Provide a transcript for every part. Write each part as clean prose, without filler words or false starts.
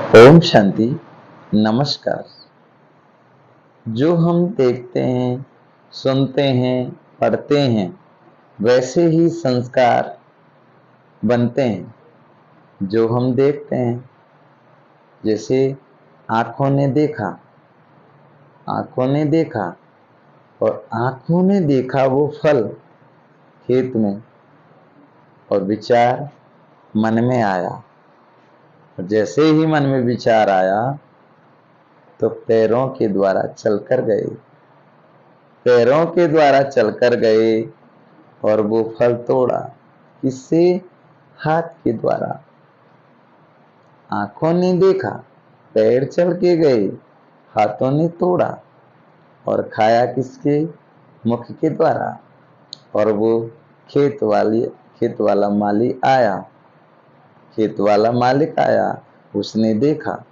ओम शांति। नमस्कार। जो हम देखते हैं, सुनते हैं, पढ़ते हैं, वैसे ही संस्कार बनते हैं। जो हम देखते हैं, जैसे आंखों ने देखा, आंखों ने देखा और आंखों ने देखा वो फल खेत में, और विचार मन में आया। और जैसे ही मन में विचार आया तो पैरों के द्वारा चलकर गए, पैरों के द्वारा चलकर गए और वो फल तोड़ा। किससे? हाथ के द्वारा। आंखों ने देखा, पैर चल के गए, हाथों ने तोड़ा और खाया किसके? मुख के द्वारा। और वो खेत वाला मालिक आया, खेत वाला मालिक आया, उसने देखा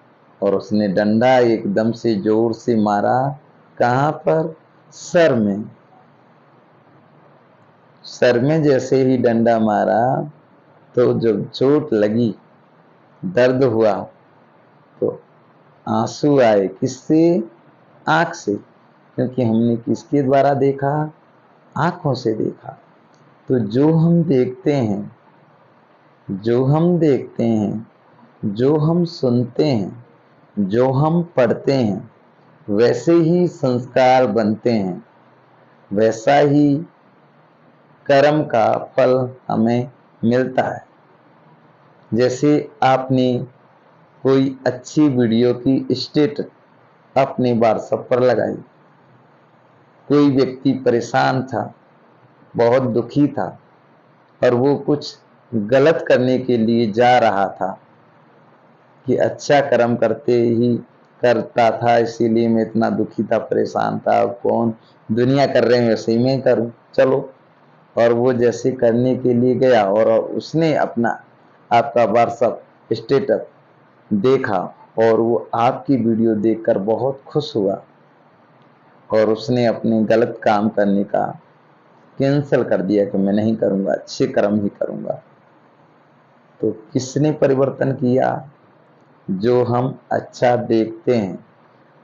और उसने डंडा एकदम से जोर से मारा। कहाँ पर? सर में। सर में जैसे ही डंडा मारा तो जब चोट लगी, दर्द हुआ, तो आंसू आए। किससे? आंख से। क्योंकि हमने किसके द्वारा देखा? आंखों से देखा। तो जो हम देखते हैं, जो हम देखते हैं, जो हम सुनते हैं, जो हम पढ़ते हैं, वैसे ही संस्कार बनते हैं, वैसा ही कर्म का फल हमें मिलता है। जैसे आपने कोई अच्छी वीडियो की स्टेटस अपने व्हाट्सएप पर लगाई, कोई व्यक्ति परेशान था, बहुत दुखी था और वो कुछ गलत करने के लिए जा रहा था कि अच्छा कर्म करता था, इसीलिए मैं इतना दुखी था, परेशान था। अब कौन दुनिया कर रहे हैं वैसे ही मैं करूं, चलो। और वो जैसे करने के लिए गया और उसने अपना आपका व्हाट्सएप स्टेटस देखा और वो आपकी वीडियो देखकर बहुत खुश हुआ और उसने अपने गलत काम करने का कैंसिल कर दिया कि मैं नहीं करूंगा, अच्छे कर्म ही करूंगा। तो किसने परिवर्तन किया? जो हम अच्छा देखते हैं,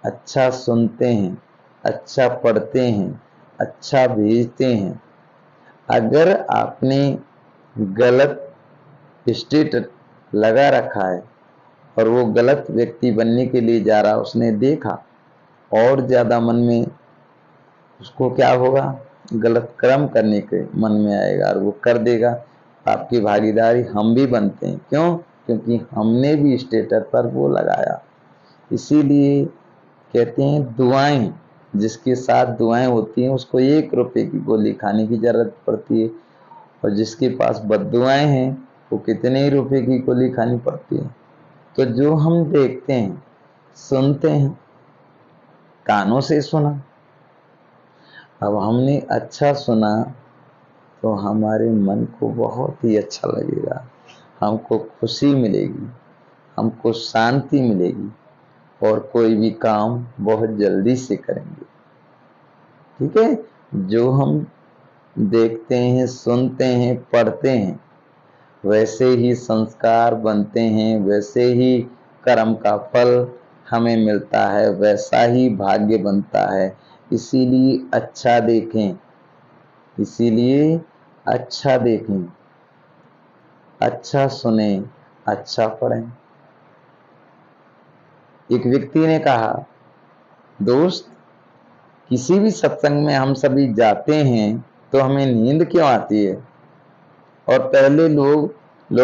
अच्छा सुनते हैं, अच्छा पढ़ते हैं, अच्छा भेजते हैं। अगर आपने गलत स्टेटस लगा रखा है और वो गलत व्यक्ति बनने के लिए जा रहा, उसने देखा, और ज्यादा मन में उसको क्या होगा? गलत कर्म करने के मन में आएगा और वो कर देगा। आपकी भागीदारी हम भी बनते हैं। क्यों? क्योंकि हमने भी स्टेटस पर वो लगाया। इसीलिए कहते हैं दुआएं, जिसके साथ दुआएं होती हैं उसको 1 रुपए की गोली खाने की जरूरत पड़ती है, और जिसके पास बद्दुआएं हैं वो कितने ही रुपए की गोली खानी पड़ती है। तो जो हम देखते हैं, सुनते हैं, कानों से सुना, अब हमने अच्छा सुना तो हमारे मन को बहुत ही अच्छा लगेगा, हमको खुशी मिलेगी, हमको शांति मिलेगी और कोई भी काम बहुत जल्दी से करेंगे। ठीक है? जो हम देखते हैं, सुनते हैं, पढ़ते हैं, वैसे ही संस्कार बनते हैं, वैसे ही कर्म का फल हमें मिलता है, वैसा ही भाग्य बनता है। इसीलिए अच्छा देखें, इसीलिए अच्छा देखें, अच्छा सुने, अच्छा पढ़ें। एक व्यक्ति ने कहा, दोस्त, किसी भी सत्संग में हम सभी जाते हैं तो हमें नींद क्यों आती है? और पहले लोग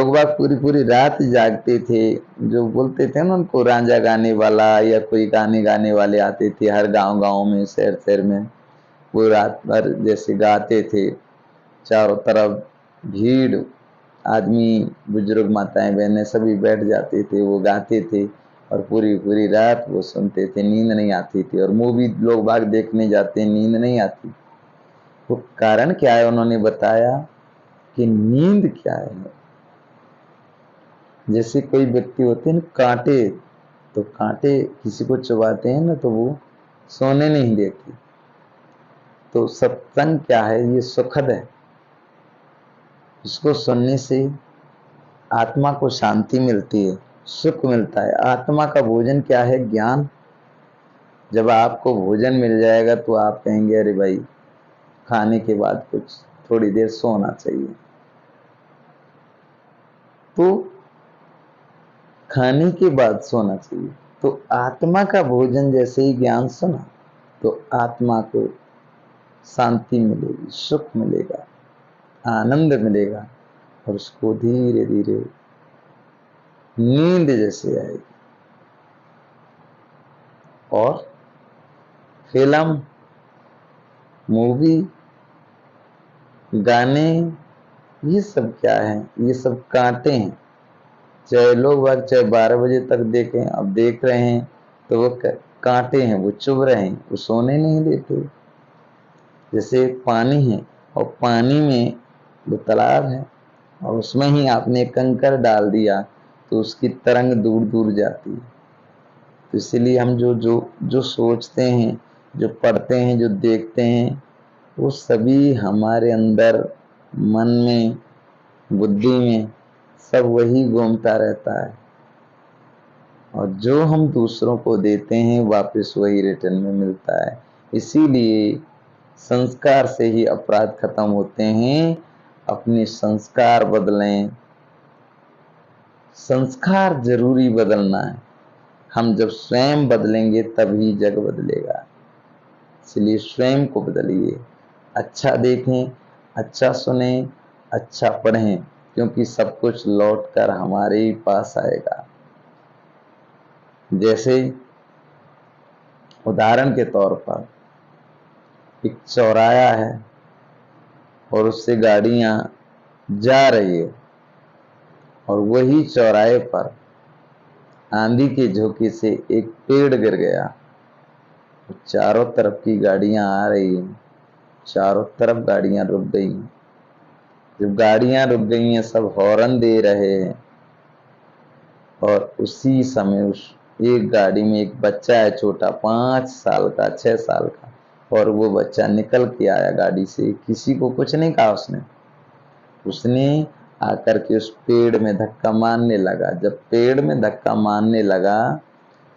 बाग पूरी पूरी रात जागते थे। जो बोलते थे ना, उनको रांझा गाने वाला या कोई गाने गाने वाले आते थे हर गांव गांव में, शहर शहर में। वो रात भर जैसे गाते थे, चारों तरफ भीड़, आदमी, बुजुर्ग, माताएं, बहनें सभी बैठ जाते थे, वो गाते थे और पूरी पूरी रात वो सुनते थे, नींद नहीं आती थी। और मूवी लोग बाग देखने जाते हैं, नींद नहीं आती। वो कारण क्या है? उन्होंने बताया कि नींद क्या है। जैसे कोई व्यक्ति होते हैं ना, कांटे, तो कांटे किसी को चुभाते हैं ना तो वो सोने नहीं देते। तो सत्संग क्या है? ये सुखद है, इसको सुनने से आत्मा को शांति मिलती है, सुख मिलता है। आत्मा का भोजन क्या है? ज्ञान। जब आपको भोजन मिल जाएगा तो आप कहेंगे अरे भाई खाने के बाद कुछ थोड़ी देर सोना चाहिए। तो खाने के बाद सोना चाहिए। तो आत्मा का भोजन जैसे ही ज्ञान सुना तो आत्मा को शांति मिलेगी, सुख मिलेगा, आनंद मिलेगा और उसको धीरे धीरे नींद जैसे आएगी। और फिल्म, मूवी, गाने, ये सब क्या है? ये सब कांटे हैं। चाहे लोग बाग चाहे 12 बजे तक देखें, अब देख रहे हैं तो वो कांटे हैं, वो चुभ रहे हैं, वो सोने नहीं देते। जैसे पानी है और पानी में वो तालाब है और उसमें ही आपने कंकर डाल दिया तो उसकी तरंग दूर दूर जाती है। तो इसीलिए हम जो जो जो सोचते हैं, जो पढ़ते हैं, जो देखते हैं, वो सभी हमारे अंदर मन में, बुद्धि में सब वही घूमता रहता है। और जो हम दूसरों को देते हैं वापस वही रिटर्न में मिलता है। इसीलिए संस्कार से ही अपराध खत्म होते हैं। अपने संस्कार बदलें। संस्कार जरूरी बदलना है। हम जब स्वयं बदलेंगे तभी जग बदलेगा। इसलिए स्वयं को बदलिए। अच्छा देखें, अच्छा सुने, अच्छा पढ़ें, क्योंकि सब कुछ लौट कर हमारे ही पास आएगा। जैसे उदाहरण के तौर पर एक चौराहा है और उससे गाड़ियां जा रही है और वही चौराहे पर आंधी के झोंके से एक पेड़ गिर गया। चारों तरफ की गाड़ियां आ रही हैं, चारों तरफ गाड़ियां रुक गई। जब गाड़ियां रुक गई हैं सब हॉर्न दे रहे हैं और उसी समय उस एक गाड़ी में एक बच्चा है छोटा, 5 साल का, 6 साल का, और वो बच्चा निकल के आया गाड़ी से। किसी को कुछ नहीं कहा उसने आकर के उस पेड़ में धक्का मारने लगा। जब पेड़ में धक्का मारने लगा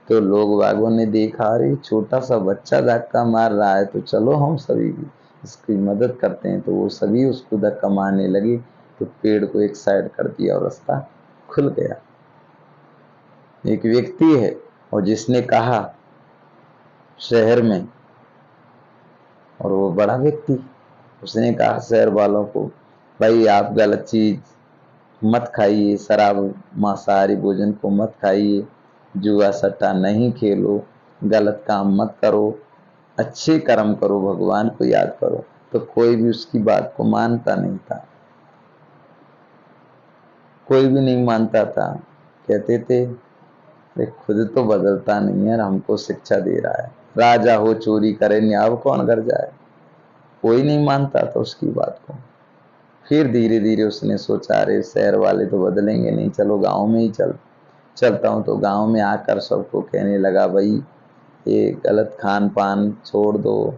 तो लोग बागों ने देखा, अरे छोटा सा बच्चा धक्का मार रहा है तो चलो हम सभी भी इसकी मदद करते हैं। तो वो सभी उसको धक्का मारने लगे तो पेड़ को एक साइड कर दिया और रास्ता खुल गया। एक व्यक्ति है और जिसने कहा शहर में, और वो बड़ा व्यक्ति, उसने कहा शहर वालों को, भाई आप गलत चीज मत खाइए, शराब मांसाहारी भोजन को मत खाइए, जुआ सट्टा नहीं खेलो, गलत काम मत करो, अच्छे कर्म करो, भगवान को याद करो। तो कोई भी उसकी बात को मानता नहीं था, कोई भी नहीं मानता था। कहते थे खुद तो बदलता नहीं है, हमको शिक्षा दे रहा है। राजा हो चोरी करे न्याय कौन कर जाए। कोई नहीं मानता था उसकी बात को। फिर धीरे धीरे उसने सोचा अरे शहर वाले तो बदलेंगे नहीं, चलो गांव में ही चलता हूँ। तो गांव में आकर सबको कहने लगा, भाई ये गलत खान पान छोड़ दो,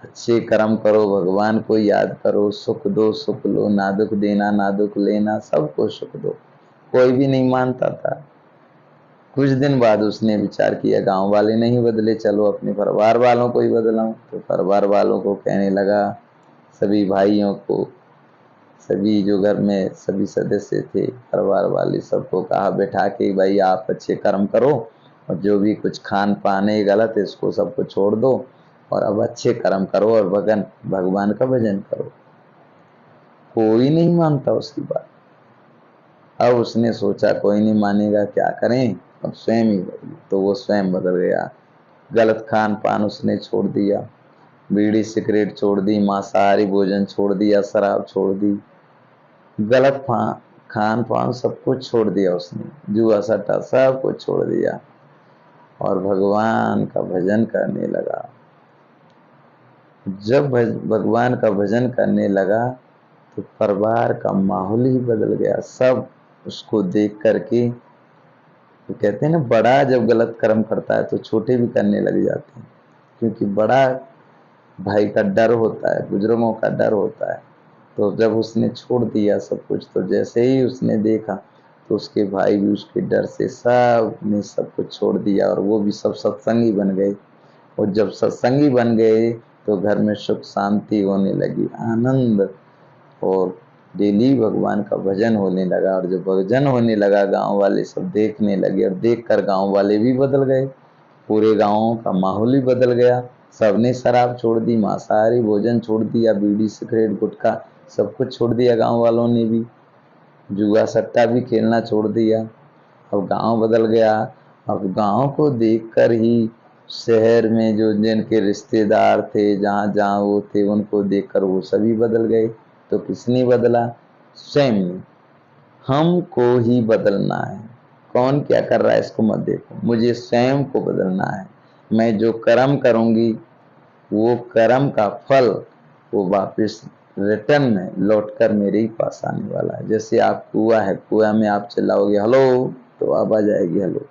अच्छे कर्म करो, भगवान को याद करो, सुख दो सुख लो, ना दुख देना ना दुख लेना, सबको सुख दो। कोई भी नहीं मानता था। कुछ दिन बाद उसने विचार किया गांव वाले नहीं बदले, चलो अपने परिवार वालों को ही बदलाऊं। तो परिवार वालों को कहने लगा, सभी भाइयों को, सभी जो घर में सभी सदस्य थे परिवार वाले, सबको कहा बैठा के, भाई आप अच्छे कर्म करो और जो भी कुछ खान पान है गलत है इसको सबको छोड़ दो और अब अच्छे कर्म करो और भगवान का भजन करो। कोई नहीं मानता उसकी बात। अब उसने सोचा कोई नहीं मानेगा, क्या करें, अब स्वयं ही बदले। तो वो स्वयं बदल गया। गलत खान पान उसने छोड़ दिया, बीड़ी सिगरेट छोड़ दी, मांसाहारी भोजन छोड़ दिया, शराब छोड़ दी, गलत खान पान सब कुछ छोड़ दिया उसने, जुआ सट्टा सब कुछ छोड़ दिया और भगवान का भजन करने लगा। जब भगवान का भजन करने लगा तो परिवार का माहौल ही बदल गया। सब उसको देख करके, तो कहते हैं ना, बड़ा जब गलत कर्म करता है तो छोटे भी करने लग जाते हैं, क्योंकि बड़ा भाई का डर होता है, बुजुर्गों का डर होता है। तो जब उसने छोड़ दिया सब कुछ, तो जैसे ही उसने देखा तो उसके भाई भी उसके डर से सब ने सब कुछ छोड़ दिया और वो भी सब सत्संगी बन गए। और जब सत्संगी बन गए तो घर में सुख शांति होने लगी, आनंद, और डेली भगवान का भजन होने लगा। और जब भजन होने लगा गांव वाले सब देखने लगे और देखकर गांव वाले भी बदल गए, पूरे गांव का माहौल ही बदल गया। सबने शराब छोड़ दी, मांसाहारी भोजन छोड़ दिया, बीड़ी सिगरेट गुटखा सब कुछ छोड़ दिया, गांव वालों ने भी जुआ सट्टा भी खेलना छोड़ दिया। अब गांव बदल गया। अब गांव को देखकर ही शहर में जो जिनके रिश्तेदार थे, जहाँ जहाँ वो थे, उनको देखकर वो सभी बदल गए। तो किसने बदला? स्वयं ने। हमको ही बदलना है। कौन क्या कर रहा है इसको मत देखो, मुझे स्वयं को बदलना है। मैं जो कर्म करूंगी वो कर्म का फल वो वापस रिटर्न में लौटकर मेरे ही पास आने वाला है। जैसे आप कुआं है, कुआं में आप चिल्लाओगे हेलो तो आवाज आएगी हेलो।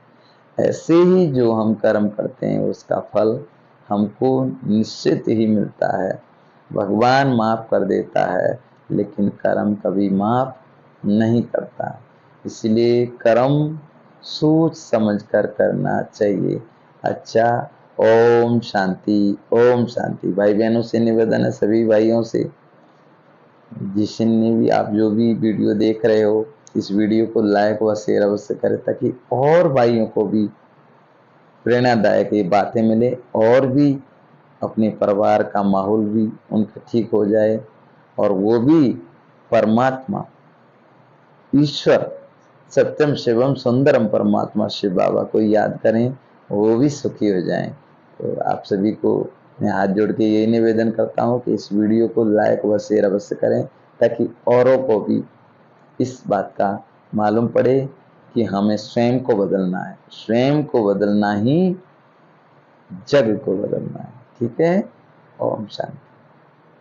ऐसे ही जो हम कर्म करते हैं उसका फल हमको निश्चित ही मिलता है। भगवान माफ कर देता है लेकिन कर्म कभी माफ नहीं करता। इसलिए कर्म सोच समझ कर करना चाहिए। अच्छा, ओम शांति, ओम शांति। भाई बहनों से निवेदन है, सभी भाइयों से, जिसने भी आप जो भी वीडियो देख रहे हो, इस वीडियो को लाइक व शेयर अवश्य करें ताकि और भाइयों को भी प्रेरणादायक ये बातें मिले और भी अपने परिवार का माहौल भी उनका ठीक हो जाए और वो भी परमात्मा ईश्वर सत्यम शिवम सुंदरम परमात्मा शिव बाबा को याद करें, वो भी सुखी हो जाएं। तो आप सभी को मैं हाथ जोड़ के यही निवेदन करता हूँ कि इस वीडियो को लाइक व शेयर अवश्य करें ताकि औरों को भी इस बात का मालूम पड़े कि हमें स्वयं को बदलना है। स्वयं को बदलना ही जग को बदलना है। ठीक है। ओम शांति।